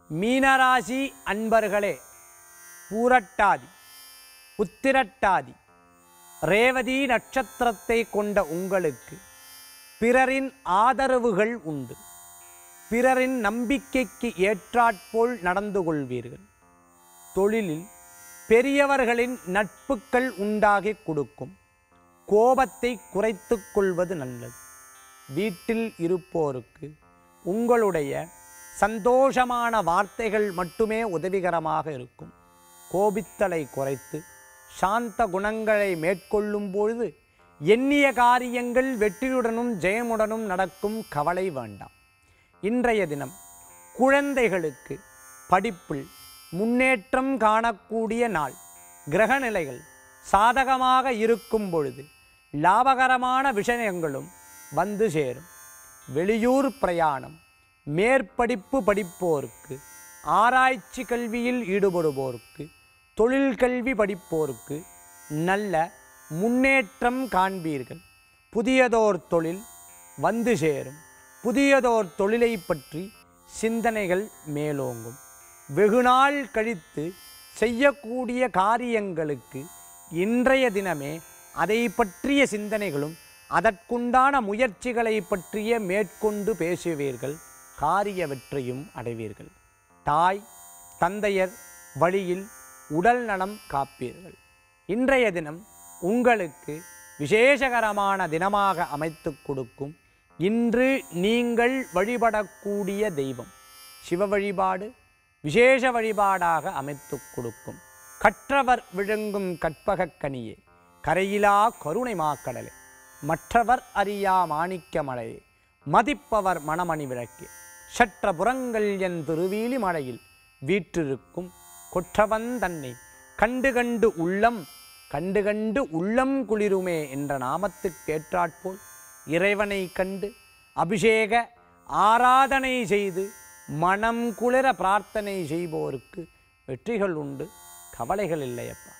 மீனராசி அன்பர்களே, பூரட்டாதி உத்திரட்டாதி ரேவதி நட்சத்திரத்தை கொண்ட உங்களுக்கு பிறரின் ஆதரவுகள் உண்டு. பிறரின் நம்பிக்கைக்கு ஏற்றாற்போல் நடந்து கொள்வீர்கள். தொழிலில் பெரியவர்களின் நட்புகள் உண்டாகி கொடுக்கும். கோபத்தை குறைத்து கொள்வது நல்லது. வீட்டில் இருப்போருக்கு உங்களுடைய சந்தோஷமான வார்த்தைகள் மட்டுமே உதவிகரமாக இருக்கும். கோபித்தலை குறைத்து சாந்த குணங்களை மேற்கொள்ளும் பொழுது எண்ணிய காரியங்கள் வெற்றியுடனும் ஜெயமுடனும் நடக்கும். கவலை வேண்டாம். இன்றைய தினம் குழந்தைகளுக்கு படிப்பில் முன்னேற்றம் காணக்கூடிய நாள். கிரகநிலைகள் சாதகமாக இருக்கும் பொழுது லாபகரமான விஷயங்களும் வந்து சேரும். வெளியூர் பிரயாணம், மேற்படிப்பு படிப்போருக்கு, ஆராய்ச்சி கல்வியில் ஈடுபடுவோருக்கு, தொழில் கல்வி படிப்போருக்கு நல்ல முன்னேற்றம் காண்பீர்கள். புதியதோர் தொழில் வந்து சேரும். புதியதோர் தொழிலை பற்றி சிந்தனைகள் மேலோங்கும். வெகுநாள் கழித்து செய்யக்கூடிய காரியங்களுக்கு இன்றைய தினமே அதை பற்றிய சிந்தனைகளும் அதற்குண்டான முயற்சிகளை பற்றிய மேற்கொண்டு பேசுவீர்கள். காரிய வெற்றியும் அடைவீர்கள். தாய் தந்தையர் வழியில் உடல் நலம் காப்பீர்கள். இன்றைய தினம் உங்களுக்கு விசேஷகரமான தினமாக அமைத்து கொடுக்கும். இன்று நீங்கள் வழிபடக்கூடிய தெய்வம் சிவ வழிபாடு விசேஷ வழிபாடாக அமைத்து கொடுக்கும். கற்றவர் விழுங்கும் கற்பகக் கனியே, கரையிலா கருணை மாக்கடலே, மற்றவர் அறியா மாணிக்க மலையே, மதிப்பவர் மணமணி விளக்கே, சற்ற புறங்கள் என் திருவீலி மலையில் வீற்றிருக்கும் கொற்றவன் தன்னை கண்டு கண்டு உள்ளம் குளிருமே என்ற நாமத்துக்கேற்றாற்போல் இறைவனை கண்டு அபிஷேக ஆராதனை செய்து மனம் குளிர பிரார்த்தனை செய்வோருக்கு வெற்றிகள் உண்டு. கவலைகள் இல்லையப்பா.